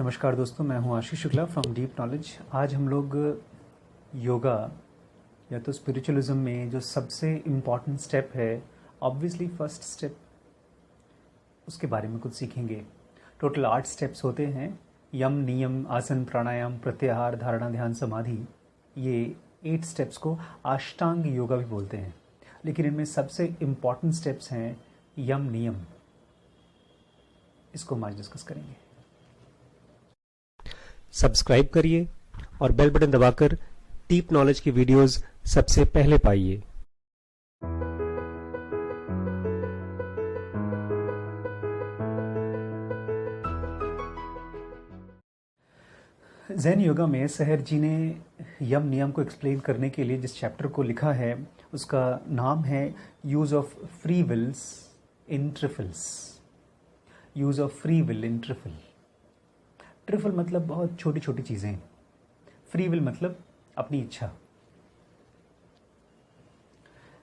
नमस्कार दोस्तों, मैं हूं Ashish Shukla from deep knowledge. आज हम लोग योगा या तो स्पिरिचुअलिज्म में जो सबसे इम्पॉर्टेंट स्टेप है, ऑब्वियसली फर्स्ट स्टेप, उसके बारे में कुछ सीखेंगे। टोटल 8 स्टेप्स होते हैं। यम, नियम, आसन, प्राणायाम, प्रत्याहार, धारणा, ध्यान, समाधि। ये 8 स्टेप्स को अष्टांग योगा भी बोलते हैं, लेकिन इनमें सबसे इम्पॉर्टेंट स्टेप्स हैं यम, नियम। इसको हम आज डिस्कस करेंगे। सब्सक्राइब करिए और बेल बटन दबाकर डीप नॉलेज की वीडियोस सबसे पहले पाइए। ज़ैन योगा में सहर जी ने यम नियम को एक्सप्लेन करने के लिए जिस चैप्टर को लिखा है, उसका नाम है use of free wills in trifles. Use of free will in trifle. Trifle मतलब बहुत छोटी छोटी चीज़ें, फ्री विल मतलब अपनी इच्छा।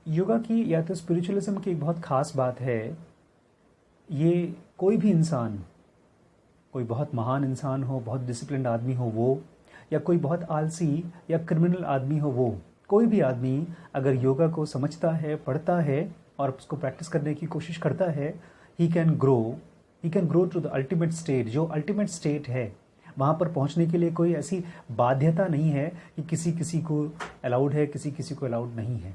योगा की या तो स्पिरिचुअलिज्म की एक बहुत ख़ास बात है, ये कोई भी इंसान, कोई बहुत महान इंसान हो, बहुत डिसिप्लिन्ड आदमी हो वो, या कोई बहुत आलसी या क्रिमिनल आदमी हो वो, कोई भी आदमी अगर योगा को समझता है, पढ़ता है और उसको प्रैक्टिस करने की कोशिश करता है, he can grow to the ultimate state. जो अल्टीमेट स्टेट है, वहाँ पर पहुँचने के लिए कोई ऐसी बाध्यता नहीं है कि किसी किसी को अलाउड है, किसी किसी को अलाउड नहीं है।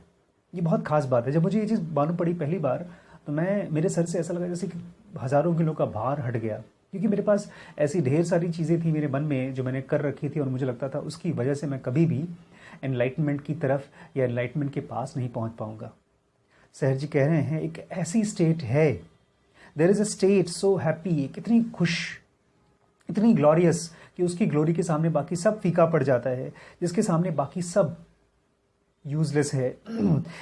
ये बहुत ख़ास बात है। जब मुझे ये चीज़ मालूम पड़ी पहली बार, तो मेरे सर से ऐसा लगा जैसे कि हज़ारों किलो का भार हट गया, क्योंकि मेरे पास ऐसी ढेर सारी चीज़ें थी मेरे मन में जो मैंने कर रखी थी और मुझे लगता था उसकी वजह से मैं कभी भी एनलाइटमेंट की तरफ या एनलाइटमेंट के पास नहीं पहुँच पाऊँगा। सहर जी कह रहे हैं एक ऐसी स्टेट है, there is a state so happy, कितनी खुश, इतनी ग्लोरियस कि उसकी ग्लोरी के सामने बाकी सब फीका पड़ जाता है, जिसके सामने बाकी सब यूजलेस है।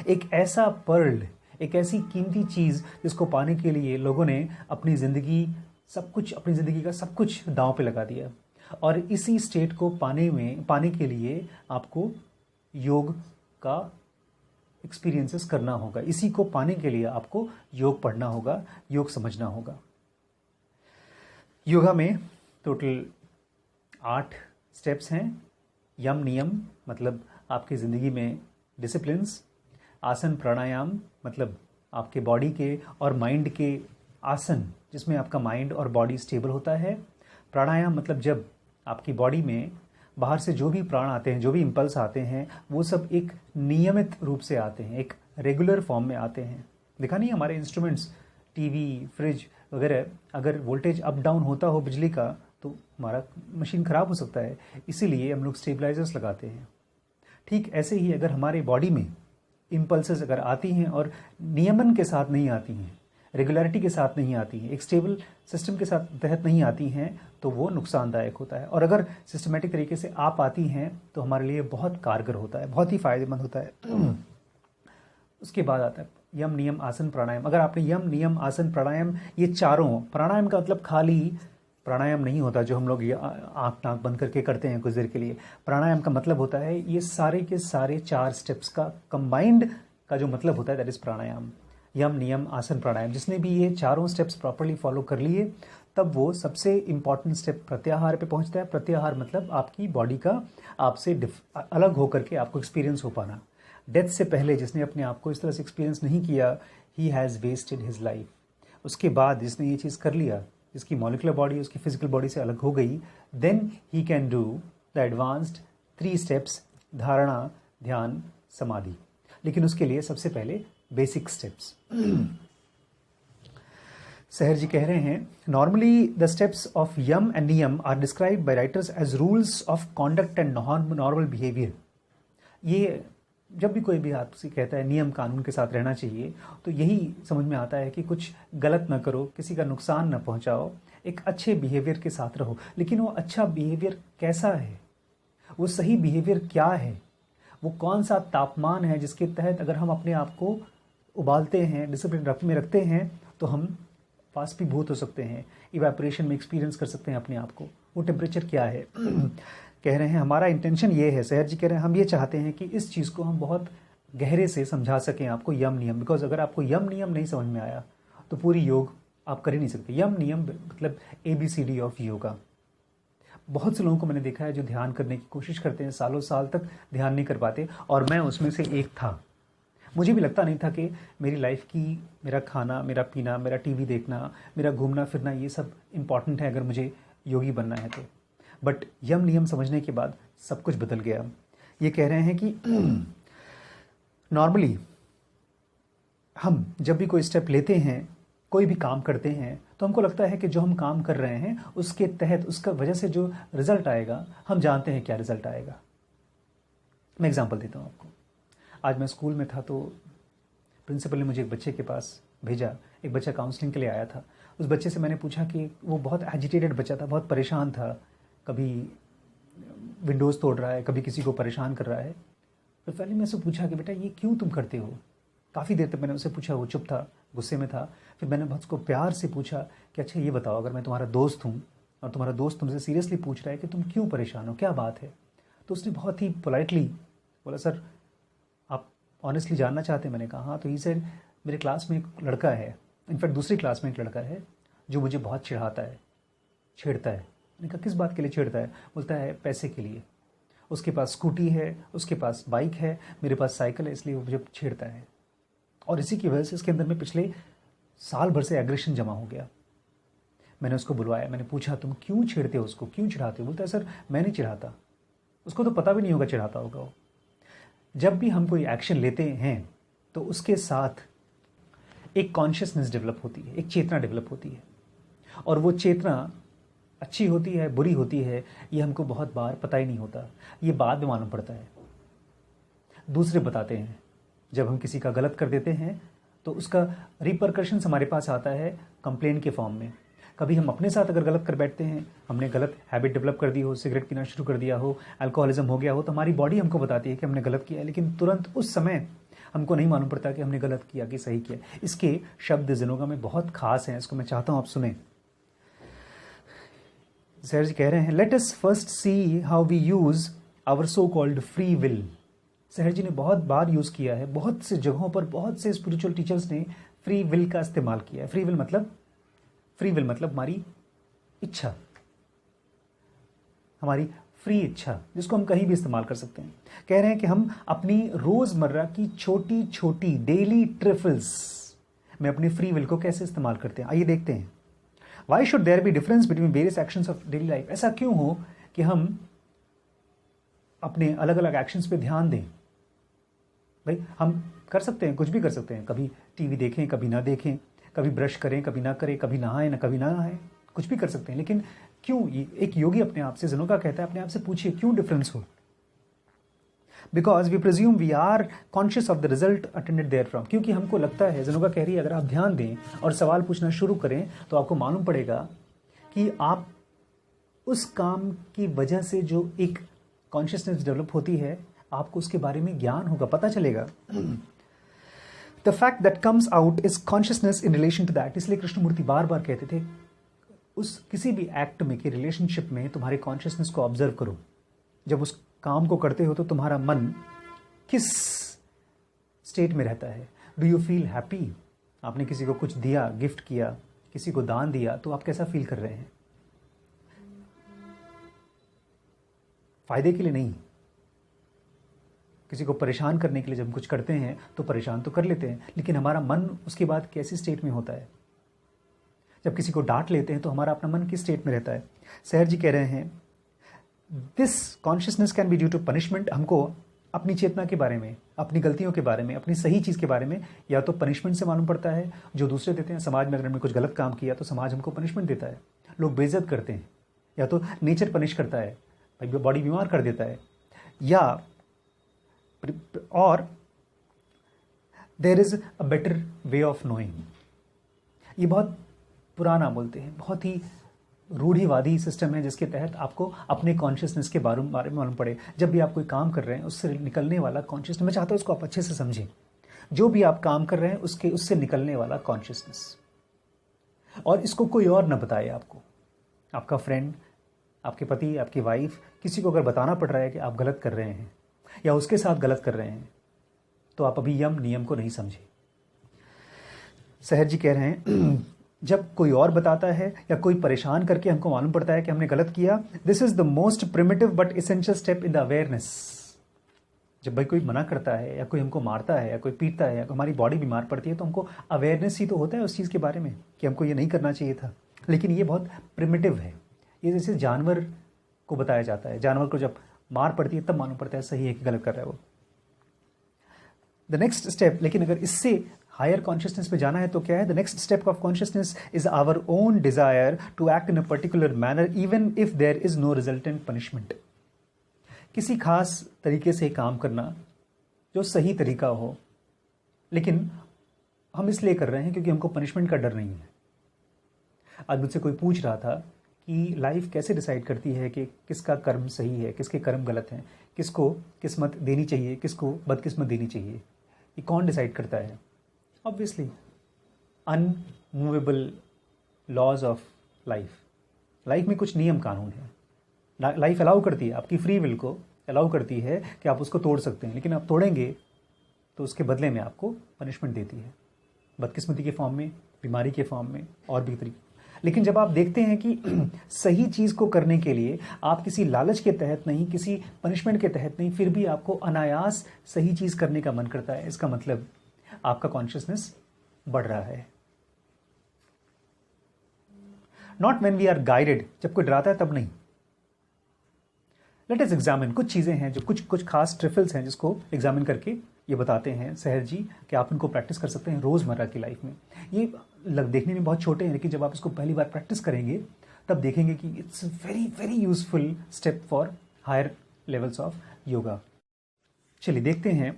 एक ऐसा पर्ल, एक ऐसी कीमती चीज़ जिसको पाने के लिए लोगों ने अपनी ज़िंदगी का सब कुछ दांव पे लगा दिया। और इसी स्टेट को पाने के लिए आपको योग का एक्सपीरियंसेस करना होगा। इसी को पाने के लिए आपको योग पढ़ना होगा, योग समझना होगा। योगा में टोटल 8 स्टेप्स हैं। यम नियम मतलब आपकी ज़िंदगी में डिसिप्लिन्स। आसन प्राणायाम मतलब आपके बॉडी के और माइंड के आसन, जिसमें आपका माइंड और बॉडी स्टेबल होता है। प्राणायाम मतलब जब आपकी बॉडी में बाहर से जो भी प्राण आते हैं, जो भी इम्पल्स आते हैं, वो सब एक नियमित रूप से आते हैं, एक रेगुलर फॉर्म में आते हैं। देखा नहीं, हमारे इंस्ट्रूमेंट्स, टीवी, फ्रिज वगैरह, अगर वोल्टेज अप डाउन होता हो बिजली का तो हमारा मशीन ख़राब हो सकता है, इसीलिए हम लोग स्टेबलाइजर्स लगाते हैं। ठीक ऐसे ही अगर हमारे बॉडी में इम्पल्सेस अगर आती हैं और नियमन के साथ नहीं आती हैं, रेगुलरिटी के साथ नहीं आती हैं, एक स्टेबल सिस्टम के साथ तहत नहीं आती हैं, तो वो नुकसानदायक होता है। और अगर सिस्टमेटिक तरीके से आ पाती हैं तो हमारे लिए बहुत कारगर होता है, बहुत ही फ़ायदेमंद होता है। उसके बाद आता है यम नियम आसन प्राणायाम। अगर आपने यम नियम आसन प्राणायाम, ये चारों, प्राणायाम का मतलब खाली प्राणायाम नहीं होता जो हम लोग ये आँख नाक बंद करके करते हैं कुछ देर के लिए। प्राणायाम का मतलब होता है ये सारे के सारे 4 स्टेप्स का कंबाइंड का जो मतलब होता है, दैट इज़ प्राणायाम। यम नियम आसन प्राणायाम, जिसने भी ये चारों स्टेप्स प्रॉपर्ली फॉलो कर लिए, तब वो सबसे इम्पॉर्टेंट स्टेप प्रत्याहार पे पहुंचता है। प्रत्याहार मतलब आपकी बॉडी का आपसे अलग होकर के आपको एक्सपीरियंस हो पाना। डेथ से पहले जिसने अपने आप को इस तरह से एक्सपीरियंस नहीं किया, he has wasted his life. उसके बाद जिसने ये चीज़ कर लिया, जिसकी मॉलिकुलर बॉडी उसकी फिजिकल बॉडी से अलग हो गई, then he can do the advanced 3 steps, धारणा, ध्यान, समाधि। लेकिन उसके लिए सबसे पहले बेसिक स्टेप्स। सहर जी कह रहे हैं, normally the steps of yama and niyama are described by writers as rules of conduct and normal behaviour. ये जब भी कोई भी आपसे कहता है नियम कानून के साथ रहना चाहिए, तो यही समझ में आता है कि कुछ गलत ना करो, किसी का नुकसान ना पहुंचाओ, एक अच्छे बिहेवियर के साथ रहो। लेकिन वो अच्छा बिहेवियर कैसा है, वो सही बिहेवियर क्या है, वो कौन सा तापमान है जिसके तहत अगर हम अपने आप को उबालते हैं, डिसिप्लिन में रखते हैं, तो हम वाष्पीभूत हो सकते हैं, इवेपोरेशन में एक्सपीरियंस कर सकते हैं अपने आप को। वो टेम्परेचर क्या है। कह रहे हैं हमारा इंटेंशन ये है, सहर जी कह रहे हैं हम ये चाहते हैं कि इस चीज़ को हम बहुत गहरे से समझा सकें आपको, यम नियम। बिकॉज अगर आपको यम नियम नहीं समझ में आया तो पूरी योग आप कर ही नहीं सकते। यम नियम मतलब ABCD ऑफ योगा। बहुत से लोगों को मैंने देखा है जो ध्यान करने की कोशिश करते हैं, सालों साल तक ध्यान नहीं कर पाते, और मैं उसमें से एक था। मुझे भी लगता नहीं था कि मेरी लाइफ की, मेरा खाना, मेरा पीना, मेरा टीवी देखना, मेरा घूमना फिरना, ये सब इम्पॉर्टेंट है अगर मुझे योगी बनना है तो। बट यम नियम समझने के बाद सब कुछ बदल गया। ये कह रहे हैं कि नॉर्मली हम जब भी कोई स्टेप लेते हैं, कोई भी काम करते हैं, तो हमको लगता है कि जो हम काम कर रहे हैं उसके तहत, उसका वजह से जो रिजल्ट आएगा, हम जानते हैं क्या रिजल्ट आएगा। मैं एग्जांपल देता हूँ आपको। आज मैं स्कूल में था तो प्रिंसिपल ने मुझे एक बच्चे के पास भेजा। एक बच्चा काउंसलिंग के लिए आया था। उस बच्चे से मैंने पूछा कि वो बहुत एजिटेटेड बच्चा था, बहुत परेशान था, कभी विंडोज़ तोड़ रहा है, कभी किसी को परेशान कर रहा है। तो पहले मैं उससे पूछा कि बेटा ये क्यों तुम करते हो। काफ़ी देर तक मैंने उससे पूछा, वो चुप था, गुस्से में था। फिर मैंने बहुत उसको प्यार से पूछा कि अच्छा ये बताओ, अगर मैं तुम्हारा दोस्त हूँ और तुम्हारा दोस्त तुमसे सीरियसली पूछ रहा है कि तुम क्यों परेशान हो, क्या बात है, तो उसने बहुत ही पोलाइटली बोला, सर आप ऑनेस्टली जानना चाहते हैं। मैंने कहा हाँ। तो ही सेड, मेरे क्लास में एक लड़का है, इनफैक्ट दूसरी क्लास में एक लड़का है जो मुझे बहुत चिढ़ाता है, छेड़ता है। मैंने कहा किस बात के लिए छेड़ता है। बोलता है पैसे के लिए। उसके पास स्कूटी है, उसके पास बाइक है, मेरे पास साइकिल है, इसलिए वो मुझे छेड़ता है। और इसी की वजह से इसके अंदर में पिछले साल भर से एग्रेशन जमा हो गया। मैंने उसको बुलवाया, मैंने पूछा तुम क्यों छेड़ते हो उसको, क्यों चिढ़ाते हो। बोलता है सर मैं नहीं चिढ़ाता। उसको तो पता भी नहीं होगा चिढ़ाता होगा वो। जब भी हम कोई एक्शन लेते हैं तो उसके साथ एक कॉन्शियसनेस डेवलप होती है, एक चेतना डेवलप होती है, और वो चेतना अच्छी होती है, बुरी होती है, ये हमको बहुत बार पता ही नहीं होता, ये बाद में मालूम पड़ता है, दूसरे बताते हैं। जब हम किसी का गलत कर देते हैं तो उसका रिपरकशंस हमारे पास आता है कंप्लेन के फॉर्म में। कभी हम अपने साथ अगर गलत कर बैठते हैं, हमने गलत हैबिट डेवलप कर दी हो, सिगरेट पीना शुरू कर दिया हो, अल्कोहलिज्म हो गया हो, तो हमारी बॉडी हमको बताती है कि हमने गलत किया है, लेकिन तुरंत उस समय हमको नहीं मालूम पड़ता कि हमने गलत किया कि सही किया। इसके शब्द जिनोगा में बहुत खास हैं, इसको मैं चाहता हूँ आप सुने। सर जी कह रहे हैं, let us first see how we use our so called free will. Sahar ji ने बहुत बार यूज़ किया है, बहुत से जगहों पर बहुत से स्पिरिचुअल टीचर्स ने फ्री विल का इस्तेमाल किया है। फ्री विल मतलब हमारी इच्छा, हमारी फ्री इच्छा, जिसको हम कहीं भी इस्तेमाल कर सकते हैं। कह रहे हैं कि हम अपनी रोज़मर्रा की छोटी छोटी डेली ट्रिफल्स में अपनी फ्री विल को कैसे इस्तेमाल करते हैं, आइए देखते हैं। Why should there be difference between various actions of daily life. ऐसा क्यों हो कि हम अपने अलग अलग एक्शंस पे ध्यान दें। भाई हम कर सकते हैं, कुछ भी कर सकते हैं, कभी टीवी देखें, कभी ना देखें, कभी ब्रश करें, कभी ना करें, कभी नहाएं ना कभी ना नहाएं, कुछ भी कर सकते हैं। लेकिन क्यों, एक योगी अपने आप से, जिनोगा कहता है, अपने आप से पूछिए क्यों डिफरेंस हो। Because we presume we are conscious of the result attended therefrom. क्योंकि हमको लगता है, जिनोगा कह रही है, अगर आप ध्यान दें और सवाल पूछना शुरू करें तो आपको मालूम पड़ेगा कि आप उस काम की वजह से जो एक कॉन्शियसनेस डेवलप होती है, आपको उसके बारे में ज्ञान होगा, पता चलेगा। The fact that comes out is consciousness in relation to that. इसलिए कृष्णमूर्ति बार बार कहते थे, उस किसी भी एक्ट में, की रिलेशनशिप में तुम्हारे कॉन्शियसनेस को ऑब्जर्व करो। जब उस काम को करते हो तो तुम्हारा मन किस स्टेट में रहता है। Do you feel happy. आपने किसी को कुछ दिया, गिफ्ट किया, किसी को दान दिया, तो आप कैसा फील कर रहे हैं। फायदे के लिए नहीं, किसी को परेशान करने के लिए जब हम कुछ करते हैं तो परेशान तो कर लेते हैं, लेकिन हमारा मन उसके बाद कैसी स्टेट में होता है। जब किसी को डांट लेते हैं तो हमारा अपना मन किस स्टेट में रहता है। सहर जी कह रहे हैं, this consciousness can be due to punishment. हमको अपनी चेतना के बारे में, अपनी गलतियों के बारे में, अपनी सही चीज़ के बारे में या तो पनिशमेंट से मालूम पड़ता है जो दूसरे देते हैं। समाज में अगर हमने कुछ गलत काम किया तो समाज हमको पनिशमेंट देता है, लोग बेइज्जत करते हैं, या तो नेचर पनिश करता है, बॉडी बीमार कर देता है, या और there is a better way of knowing. ये बहुत पुराना बोलते हैं, बहुत ही रूढ़िवादी सिस्टम है, जिसके तहत आपको अपने कॉन्शियसनेस के बारे में मालूम पड़े। जब भी आप कोई काम कर रहे हैं, उससे निकलने वाला कॉन्शियसनेस, मैं चाहता हूँ उसको आप अच्छे से समझें। जो भी आप काम कर रहे हैं उससे निकलने वाला कॉन्शियसनेस, और इसको कोई और ना बताए आपको। आपका फ्रेंड, आपके पति, आपकी वाइफ, किसी को अगर बताना पड़ रहा है कि आप गलत कर रहे हैं या उसके साथ गलत कर रहे हैं, तो आप अभी यम नियम को नहीं समझे। सहर जी कह रहे हैं, जब कोई और बताता है या कोई परेशान करके हमको मालूम पड़ता है कि हमने गलत किया, this is the most primitive but essential step in the awareness. जब भाई कोई मना करता है या कोई हमको मारता है या कोई पीटता है या हमारी बॉडी बीमार पड़ती है, तो हमको अवेयरनेस ही तो होता है उस चीज़ के बारे में कि हमको ये नहीं करना चाहिए था। लेकिन ये बहुत प्रिमिटिव है। ये जैसे जानवर को बताया जाता है, जानवर को जब मार पड़ती है तब मालूम पड़ता है सही है कि गलत कर रहा है वो। द नेक्स्ट स्टेप, लेकिन अगर इससे हायर कॉन्शियसनेस पे जाना है तो क्या है? The next step of consciousness is our own desire to act in a particular manner even if there is no resultant punishment. किसी खास तरीके से काम करना जो सही तरीका हो, लेकिन हम इसलिए कर रहे हैं क्योंकि हमको पनिशमेंट का डर नहीं है। आज मुझसे कोई पूछ रहा था कि लाइफ कैसे डिसाइड करती है कि किसका कर्म सही है, किसके कर्म गलत हैं, किसको किस्मत देनी चाहिए, किसको बदकिस्मत देनी चाहिए, ये कौन डिसाइड करता है? Obviously unmovable laws of life. Life में कुछ नियम कानून है। लाइफ अलाउ करती है, आपकी फ्री विल को अलाउ करती है कि आप उसको तोड़ सकते हैं, लेकिन आप तोड़ेंगे तो उसके बदले में आपको पनिशमेंट देती है, बदकिस्मती के फॉर्म में, बीमारी के फॉर्म में और भी तरीके। लेकिन जब आप देखते हैं कि सही चीज़ को करने के लिए आप किसी लालच के तहत नहीं, किसी पनिशमेंट के तहत नहीं, फिर भी आपको अनायास सही चीज़ करने का मन करता है, इसका मतलब आपका कॉन्शियसनेस बढ़ रहा है। Not when we are guided, जब कोई डराता है तब नहीं। लेट अस एग्जामिन, कुछ चीज़ें हैं जो कुछ खास ट्रिफल्स हैं जिसको एग्जामिन करके ये बताते हैं सहर जी कि आप इनको प्रैक्टिस कर सकते हैं रोज़मर्रा की लाइफ में। ये देखने में बहुत छोटे हैं, लेकिन जब आप इसको पहली बार प्रैक्टिस करेंगे तब देखेंगे कि it's very very useful step for higher levels of yoga. चलिए देखते हैं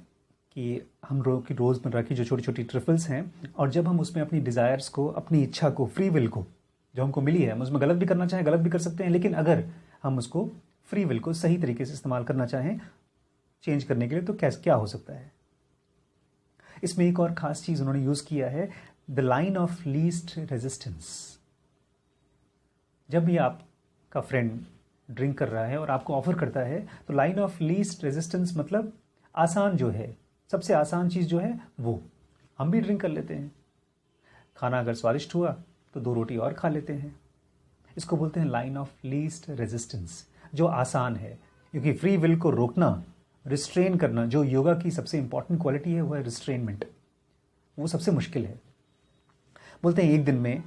कि हम लोग की रोज़मर्रा की जो छोटी छोटी ट्रिफल्स हैं, और जब हम उसमें अपनी डिज़ायर्स को, अपनी इच्छा को, फ्री विल को जो हमको मिली है, हम उसमें गलत भी करना चाहें गलत भी कर सकते हैं, लेकिन अगर हम उसको फ्री विल को सही तरीके से इस्तेमाल करना चाहें चेंज करने के लिए, तो क्या हो सकता है। इसमें एक और ख़ास चीज़ उन्होंने यूज़ किया है, the line of least resistance. जब भी आपका फ्रेंड ड्रिंक कर रहा है और आपको ऑफर करता है, तो लाइन ऑफ लीस्ट रेजिस्टेंस मतलब आसान जो है, सबसे आसान चीज़ जो है वो हम भी ड्रिंक कर लेते हैं। खाना अगर स्वादिष्ट हुआ तो 2 रोटी और खा लेते हैं। इसको बोलते हैं लाइन ऑफ लीस्ट रेजिस्टेंस, जो आसान है। क्योंकि फ्री विल को रोकना, रिस्ट्रेन करना, जो योगा की सबसे इंपॉर्टेंट क्वालिटी है वो है रिस्ट्रेनमेंट, वो सबसे मुश्किल है। बोलते हैं एक दिन में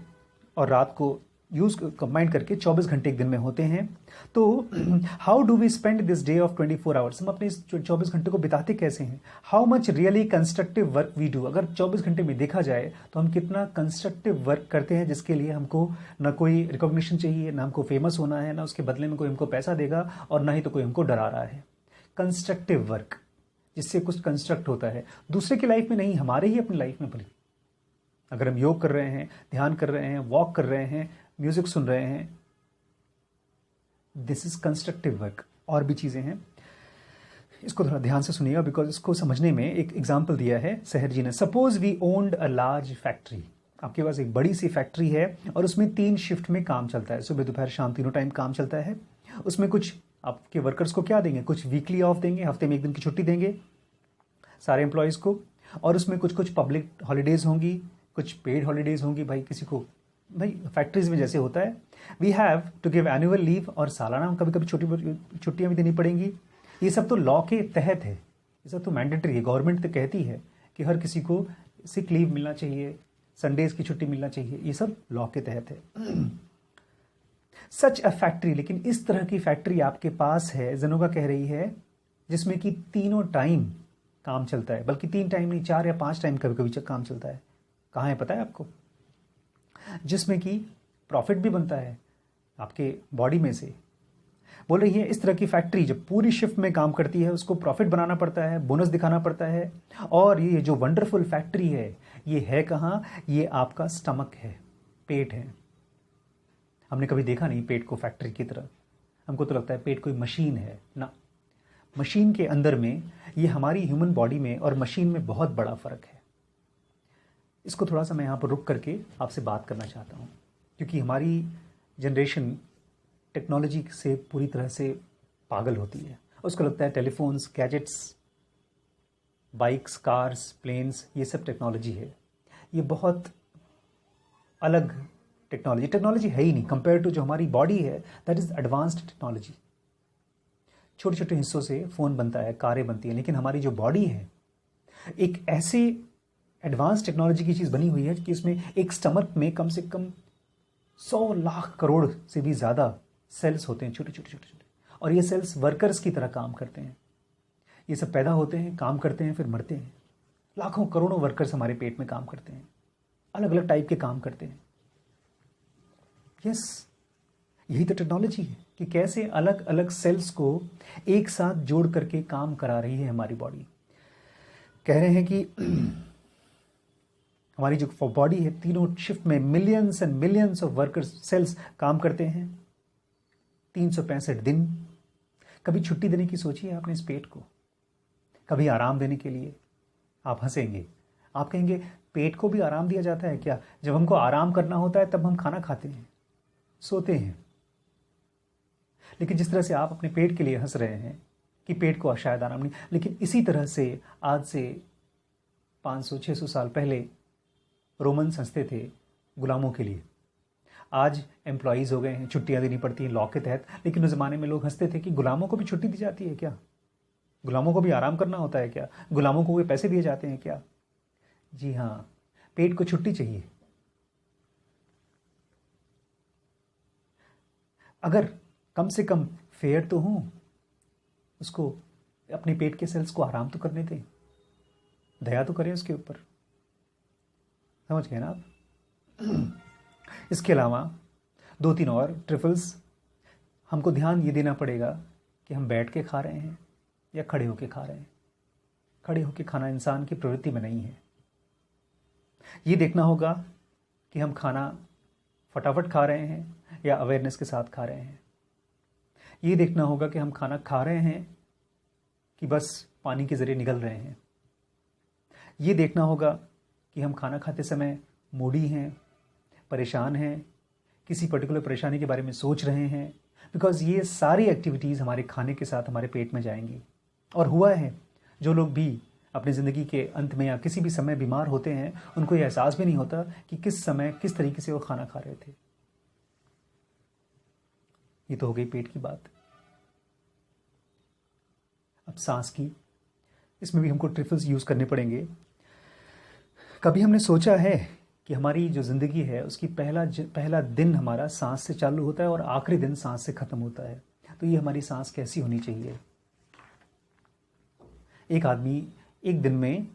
और रात को यूज़ कंबाइन करके 24 घंटे एक दिन में होते हैं। तो how do we spend this day of 24 hours, हम अपने इस 24 घंटे को बिताते कैसे हैं? How much really constructive work we do. अगर 24 घंटे में देखा जाए तो हम कितना कंस्ट्रक्टिव वर्क करते हैं, जिसके लिए हमको ना कोई रिकॉग्निशन चाहिए, ना हमको फेमस होना है, ना उसके बदले में कोई हमको पैसा देगा, और ना ही तो कोई हमको डरा रहा है। कंस्ट्रक्टिव वर्क, जिससे कुछ कंस्ट्रक्ट होता है, दूसरे की लाइफ में नहीं, हमारे ही अपनी लाइफ में भले। अगर हम योग कर रहे हैं, ध्यान कर रहे हैं, वॉक कर रहे हैं, म्यूजिक सुन रहे हैं, दिस इज कंस्ट्रक्टिव वर्क। और भी चीज़ें हैं, इसको थोड़ा ध्यान से सुनिएगा, बिकॉज इसको समझने में एक एग्जाम्पल दिया है सहर जी ने। Suppose we owned a large factory. आपके पास एक बड़ी सी फैक्ट्री है और उसमें 3 शिफ्ट में काम चलता है, सुबह दोपहर शाम तीनों टाइम काम चलता है। उसमें कुछ आपके वर्कर्स को क्या देंगे, कुछ वीकली ऑफ देंगे, हफ्ते में 1 दिन की छुट्टी देंगे सारे एम्प्लॉयज़ को, और उसमें कुछ पब्लिक हॉलीडेज़ होंगी, कुछ पेड हॉलीडेज़ होंगी। भाई किसी को, भाई फैक्ट्रीज में जैसे होता है, we have to give annual leave, और सालाना कभी कभी छोटी छुट्टियाँ भी देनी पड़ेंगी। ये सब तो लॉ के तहत है, ये सब तो मैंडेटरी है। गवर्नमेंट तो कहती है कि हर किसी को सिक लीव मिलना चाहिए, संडेज की छुट्टी मिलना चाहिए, ये सब लॉ के तहत है। सच अ फैक्ट्री, लेकिन इस तरह की फैक्ट्री आपके पास है, जनोगा कह रही है, जिसमें कि तीनों टाइम काम चलता है, बल्कि 3 टाइम नहीं, 4 या 5 टाइम कभी कभी काम चलता है। कहाँ है पता है आपको? जिसमें कि प्रॉफिट भी बनता है आपके बॉडी में से। बोल रही है इस तरह की फैक्ट्री जब पूरी शिफ्ट में काम करती है, उसको प्रॉफिट बनाना पड़ता है, बोनस दिखाना पड़ता है। और ये जो वंडरफुल फैक्ट्री है, ये है कहाँ? ये आपका स्टमक है, पेट है। हमने कभी देखा नहीं पेट को फैक्ट्री की तरह, हमको तो लगता है पेट कोई मशीन है ना। मशीन के अंदर में, ये हमारी ह्यूमन बॉडी में और मशीन में बहुत बड़ा फ़र्क है। इसको थोड़ा सा मैं यहाँ पर रुक करके आपसे बात करना चाहता हूँ, क्योंकि हमारी जनरेशन टेक्नोलॉजी से पूरी तरह से पागल होती है। उसको लगता है telephones, gadgets, bikes, cars, planes, ये सब टेक्नोलॉजी है। ये बहुत अलग टेक्नोलॉजी है ही नहीं कंपेयर टू जो हमारी बॉडी है, दैट इज एडवांस्ड टेक्नोलॉजी। छोटे छोटे हिस्सों से फ़ोन बनता है, कारें बनती हैं, लेकिन हमारी जो बॉडी है एक ऐसी एडवांस टेक्नोलॉजी की चीज़ बनी हुई है कि इसमें एक स्टमक में कम से कम 100 लाख करोड़ से भी ज़्यादा सेल्स होते हैं, छोटे छोटे छोटे छोटे। और ये सेल्स वर्कर्स की तरह काम करते हैं। ये सब पैदा होते हैं, काम करते हैं, फिर मरते हैं। लाखों करोड़ों वर्कर्स हमारे पेट में काम करते हैं, अलग अलग टाइप के काम करते हैं। यस, यही तो टेक्नोलॉजी है कि कैसे अलग अलग सेल्स को एक साथ जोड़ करके काम करा रही है हमारी बॉडी। कह रहे हैं कि हमारी जो बॉडी है, तीनों शिफ्ट में millions and millions of workers cells काम करते हैं, 365 दिन। कभी छुट्टी देने की सोची है आपने इस पेट को? कभी आराम देने के लिए? आप हंसेंगे, आप कहेंगे पेट को भी आराम दिया जाता है क्या? जब हमको आराम करना होता है तब हम खाना खाते हैं, सोते हैं। लेकिन जिस तरह से आप अपने पेट के लिए हंस रहे हैं कि पेट को शायद आराम नहीं, लेकिन इसी तरह से आज से 500-600 साल पहले रोमन्स हंसते थे गुलामों के लिए। आज एम्प्लॉयज़ हो गए हैं, छुट्टियां देनी पड़ती हैं लॉ के तहत, लेकिन उस ज़माने में लोग हंसते थे कि गुलामों को भी छुट्टी दी जाती है क्या? गुलामों को भी आराम करना होता है क्या? गुलामों को वे पैसे दिए जाते हैं क्या? जी हाँ, पेट को छुट्टी चाहिए। अगर कम से कम फेयर तो हो, उसको अपने पेट के सेल्स को आराम तो करने दें, दया तो करें उसके ऊपर। समझ गए ना आप? इसके अलावा 2-3 और ट्रिफल्स हमको ध्यान ये देना पड़ेगा कि हम बैठ के खा रहे हैं या खड़े होके खा रहे हैं। खड़े होके खाना इंसान की प्रवृत्ति में नहीं है। ये देखना होगा कि हम खाना फटाफट खा रहे हैं या अवेयरनेस के साथ खा रहे हैं। ये देखना होगा कि हम खाना खा रहे हैं कि बस पानी के ज़रिए निगल रहे हैं। ये देखना होगा कि हम खाना खाते समय मूडी हैं, परेशान हैं, किसी पर्टिकुलर परेशानी के बारे में सोच रहे हैं, बिकॉज़ ये सारी एक्टिविटीज़ हमारे खाने के साथ हमारे पेट में जाएंगी। और हुआ है, जो लोग भी अपनी ज़िंदगी के अंत में या किसी भी समय बीमार होते हैं, उनको ये एहसास भी नहीं होता कि किस समय किस तरीके से वो खाना खा रहे थे। ये तो हो गई पेट की बात। अब सांस की, इसमें भी हमको ट्रिफल्स यूज़ करने पड़ेंगे। कभी हमने सोचा है कि हमारी जो ज़िंदगी है उसकी पहला दिन हमारा सांस से चालू होता है और आखिरी दिन सांस से ख़त्म होता है? तो ये हमारी सांस कैसी होनी चाहिए? एक आदमी एक दिन में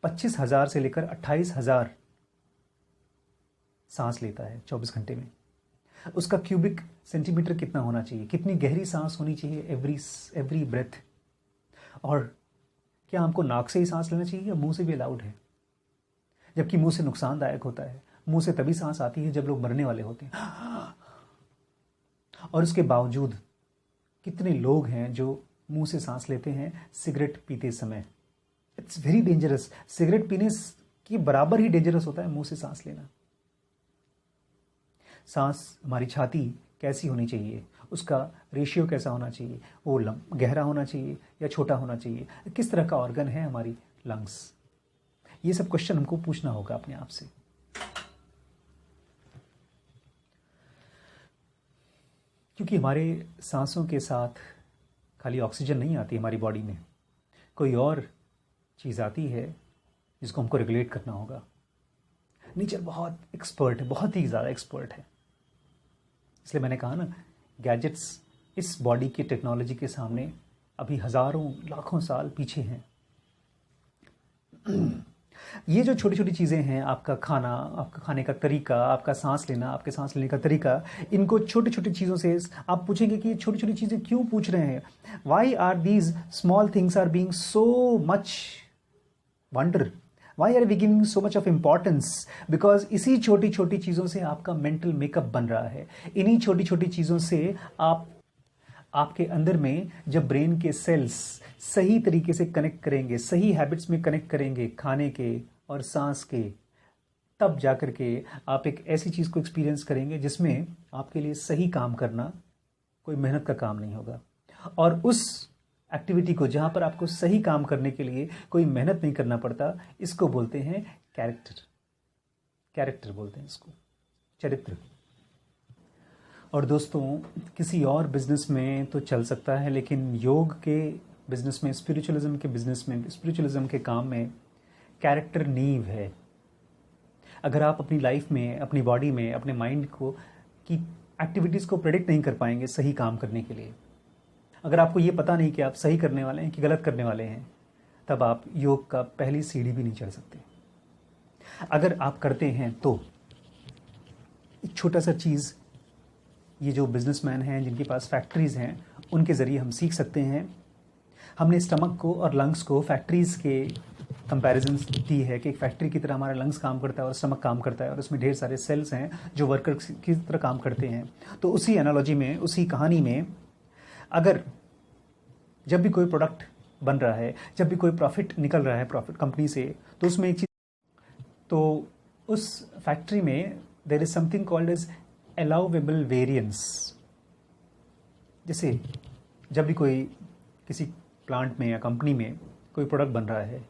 25,000 से लेकर 28,000 सांस लेता है 24 घंटे में। उसका क्यूबिक सेंटीमीटर कितना होना चाहिए? कितनी गहरी सांस होनी चाहिए एवरी ब्रेथ? और क्या हमको नाक से ही सांस लेना चाहिए या मुंह से भी अलाउड है? जबकि मुंह से नुकसानदायक होता है। मुंह से तभी सांस आती है जब लोग मरने वाले होते हैं। और उसके बावजूद कितने लोग हैं जो मुंह से सांस लेते हैं सिगरेट पीते समय? It's very dangerous. सिगरेट पीने के बराबर ही डेंजरस होता है मुंह से सांस लेना। सांस, हमारी छाती कैसी होनी चाहिए? उसका रेशियो कैसा होना चाहिए? वो गहरा होना चाहिए या छोटा होना चाहिए? किस तरह का ऑर्गन है हमारी लंग्स? ये सब क्वेश्चन हमको पूछना होगा अपने आप से। क्योंकि हमारे सांसों के साथ खाली ऑक्सीजन नहीं आती हमारी बॉडी में, कोई और चीज़ आती है जिसको हमको रेगुलेट करना होगा। नेचर बहुत एक्सपर्ट है, बहुत ही ज़्यादा एक्सपर्ट है। इसलिए मैंने कहा ना, गैजेट्स इस बॉडी की टेक्नोलॉजी के सामने अभी हज़ारों लाखों साल पीछे हैं। ये जो छोटी छोटी चीज़ें हैं, आपका खाना, आपका खाने का तरीका, आपका सांस लेना, आपके सांस लेने का तरीका, इनको छोटी छोटी चीज़ों से आप पूछेंगे कि ये छोटी छोटी चीज़ें क्यों पूछ रहे हैं? Why are these small things are being so much wonder? Why are we giving so much of importance? Because इसी छोटी छोटी चीज़ों से आपका मेंटल मेकअप बन रहा है। इन्हीं छोटी छोटी चीज़ों से आपके अंदर में जब ब्रेन के सेल्स सही तरीके से कनेक्ट करेंगे, सही हैबिट्स में कनेक्ट करेंगे खाने के और सांस के, तब जाकर के आप एक ऐसी चीज़ को एक्सपीरियंस करेंगे जिसमें आपके लिए सही काम करना कोई मेहनत का काम नहीं होगा। और उस एक्टिविटी को जहाँ पर आपको सही काम करने के लिए कोई मेहनत नहीं करना पड़ता, इसको बोलते हैं कैरेक्टर। कैरेक्टर बोलते हैं इसको। चरित्र। और दोस्तों, किसी और बिजनेस में तो चल सकता है, लेकिन योग के बिजनेस में, स्पिरिचुअलिज्म के बिजनेस में, स्पिरिचुअलिज्म के काम में कैरेक्टर नींव है। अगर आप अपनी लाइफ में, अपनी बॉडी में, अपने माइंड को की एक्टिविटीज़ को प्रेडिक्ट नहीं कर पाएंगे सही काम करने के लिए, अगर आपको ये पता नहीं कि आप सही करने वाले हैं कि गलत करने वाले हैं, तब आप योग का पहली सीढ़ी भी नहीं चढ़ सकते। अगर आप करते हैं तो एक छोटा सा चीज़, ये जो बिजनेसमैन हैं जिनके पास फैक्ट्रीज़ हैं, उनके ज़रिए हम सीख सकते हैं। हमने स्टमक को और लंग्स को फैक्ट्रीज़ के कंपैरिजन दी है कि एक फैक्ट्री की तरह हमारा लंग्स काम करता है और स्टमक काम करता है, और उसमें ढेर सारे सेल्स हैं जो वर्कर्स की तरह काम करते हैं। तो उसी एनालॉजी में, उसी कहानी में, अगर जब भी कोई प्रोडक्ट बन रहा है, जब भी कोई प्रॉफिट निकल रहा है प्रॉफिट कंपनी से, तो उसमें एक चीज़, तो उस फैक्ट्री में there is something called as allowable variance. जैसे जब भी कोई किसी प्लांट में या कंपनी में कोई प्रोडक्ट बन रहा है,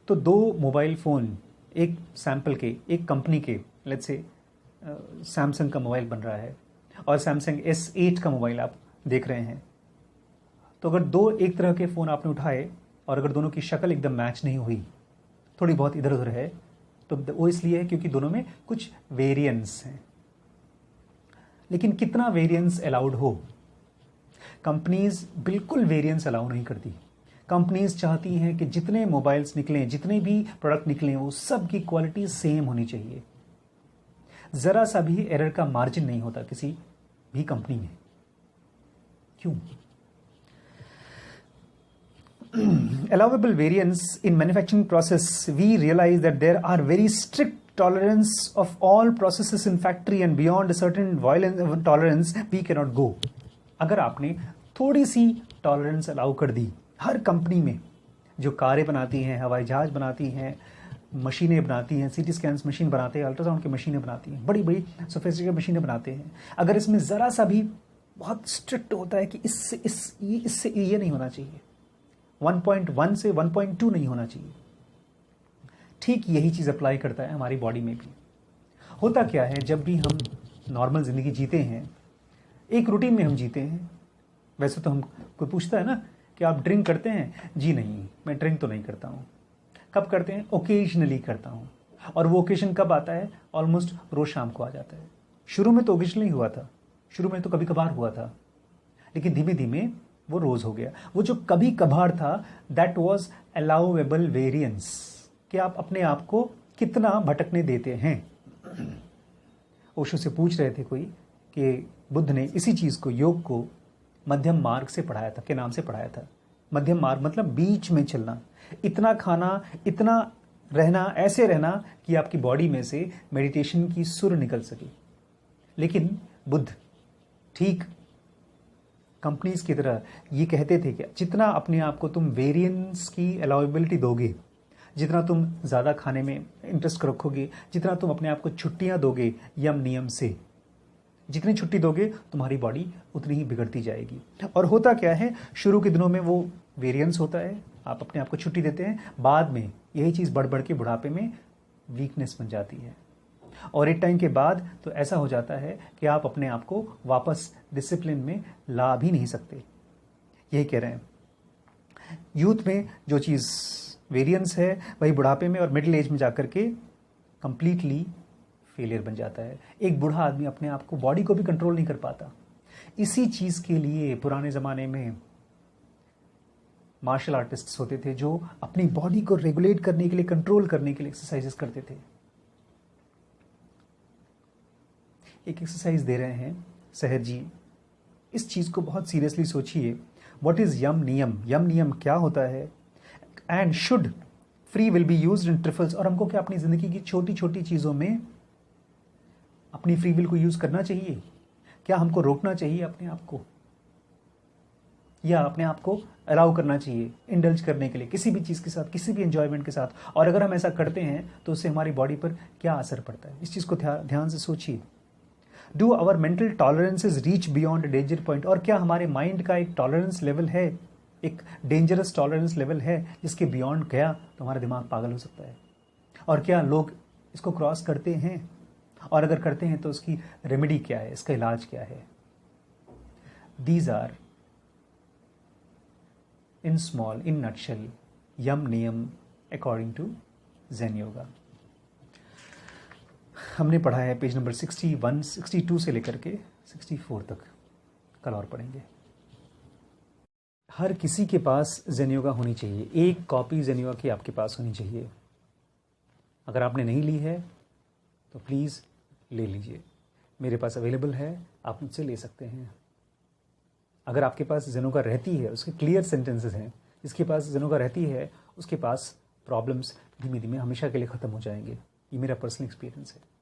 तो 2 मोबाइल फ़ोन एक सैंपल के, एक कंपनी के, लेट्स से सैमसंग का मोबाइल बन रहा है और सैमसंग S8 का मोबाइल आप देख रहे हैं, तो अगर 2 एक तरह के फ़ोन आपने उठाए और अगर दोनों की शक्ल एकदम मैच नहीं हुई, थोड़ी बहुत इधर उधर है, तो वो इसलिए है क्योंकि दोनों में कुछ वेरिएंस हैं। लेकिन कितना वेरिएंस अलाउड हो? कंपनीज बिल्कुल वेरिएंस अलाउ नहीं करती। कंपनीज चाहती हैं कि जितने मोबाइल्स निकलें, जितने भी प्रोडक्ट निकलें, वो सब की क्वालिटी सेम होनी चाहिए। ज़रा सा भी एरर का मार्जिन नहीं होता किसी भी कंपनी में। क्यों? Allowable variance in manufacturing process, we realize that there are very strict tolerance of all processes in factory, and beyond a certain tolerance we cannot go. अगर आपने थोड़ी सी टॉलरेंस अलाउ कर दी, हर कंपनी में जो कारें बनाती हैं, हवाई जहाज बनाती हैं, मशीनें बनाती हैं, CT स्कैन्स मशीन बनाते हैं, अल्ट्रासाउंड की मशीनें बनाती हैं, बड़ी बड़ी सोफिस्टिकेटेड मशीनें बनाते हैं, अगर इसमें ज़रा सा भी बहुत स्ट्रिक्ट होता है कि इससे ये नहीं होना चाहिए, 1.1 से 1.2 नहीं होना चाहिए, ठीक यही चीज़ अप्लाई करता है हमारी बॉडी में भी। होता क्या है, जब भी हम नॉर्मल ज़िंदगी जीते हैं, एक रूटीन में हम जीते हैं। वैसे तो हम, कोई पूछता है ना कि आप ड्रिंक करते हैं? जी नहीं, मैं ड्रिंक तो नहीं करता हूँ। कब करते हैं? ओकेजनली करता हूँ। और वो ओकेजन कब आता है? ऑलमोस्ट रोज़ शाम को आ जाता है। शुरू में तो ओकेजनली हुआ था, शुरू में तो कभी कभार हुआ था, लेकिन धीमे धीमे वो रोज़ हो गया। वो जो कभी कभार था, दैट वॉज अलाउएबल वेरिएंस, कि आप अपने आप को कितना भटकने देते हैं। ओशो से पूछ रहे थे कोई कि बुद्ध ने इसी चीज़ को, योग को, मध्यम मार्ग से पढ़ाया था, के नाम से पढ़ाया था। मध्यम मार्ग मतलब बीच में चलना, इतना खाना, इतना रहना, ऐसे रहना कि आपकी बॉडी में से मेडिटेशन की सुर निकल सके। लेकिन बुद्ध ठीक कंपनीज की तरह ये कहते थे कि जितना अपने आप को तुम वेरिएंस की अलाउएबिलिटी दोगे, जितना तुम ज़्यादा खाने में इंटरेस्ट रखोगे, जितना तुम अपने आप को छुट्टियाँ दोगे यम नियम से, जितनी छुट्टी दोगे तुम्हारी बॉडी उतनी ही बिगड़ती जाएगी। और होता क्या है, शुरू के दिनों में वो वेरिएंस होता है, आप अपने आप को छुट्टी देते हैं, बाद में यही चीज़ बढ़ बढ़ के बुढ़ापे में वीकनेस बन जाती है। और एक टाइम के बाद तो ऐसा हो जाता है कि आप अपने आप को वापस डिसिप्लिन में ला भी नहीं सकते। यही कह रहे हैं, यूथ में जो चीज़ वेरिएंस है वही बुढ़ापे में और मिडिल एज में जाकर के कंप्लीटली फेलियर बन जाता है। एक बूढ़ा आदमी अपने आप को, बॉडी को भी कंट्रोल नहीं कर पाता। इसी चीज़ के लिए पुराने ज़माने में मार्शल आर्टिस्ट्स होते थे जो अपनी बॉडी को रेगुलेट करने के लिए, कंट्रोल करने के लिए एक्सरसाइजेस करते थे। एक एक्सरसाइज दे रहे हैं सहर जी, इस चीज़ को बहुत सीरियसली सोचिए। व्हाट इज़ यम नियम? यम नियम क्या होता है? And should free will be used in trifles. और हमको क्या अपनी ज़िंदगी की छोटी छोटी चीज़ों में अपनी फ्री विल को यूज़ करना चाहिए? क्या हमको रोकना चाहिए अपने आप को, या अपने आप को अलाउ करना चाहिए इंडल्ज करने के लिए किसी भी चीज़ के साथ, किसी भी एंजॉयमेंट के साथ? और अगर हम ऐसा करते हैं तो उससे हमारी बॉडी पर क्या असर पड़ता है? इस चीज़ को ध्यान से सोचिए। Do our mental tolerances reach beyond danger point? और क्या हमारे माइंड का एक टॉलरेंस लेवल है, एक डेंजरस टॉलरेंस लेवल है जिसके बियॉन्ड गया तो हमारा दिमाग पागल हो सकता है? और क्या लोग इसको क्रॉस करते हैं? और अगर करते हैं तो उसकी रेमेडी क्या है, इसका इलाज क्या है। These are in small, in nutshell, yama niyama according to Zen yoga. हमने पढ़ा है पेज नंबर 61, 62 से लेकर के 64 तक, कल और पढ़ेंगे। हर किसी के पास ज़ेन योगा होनी चाहिए, एक कॉपी ज़ेन योगा की आपके पास होनी चाहिए। अगर आपने नहीं ली है तो प्लीज़ ले लीजिए, मेरे पास अवेलेबल है, आप मुझसे ले सकते हैं। अगर आपके पास ज़ेन योगा रहती है, उसके क्लियर सेंटेंसेस हैं, जिसके पास ज़ेन योगा रहती है उसके पास प्रॉब्लम्स धीमे धीमे हमेशा के लिए ख़त्म हो जाएंगे। ये मेरा पर्सनल एक्सपीरियंस है।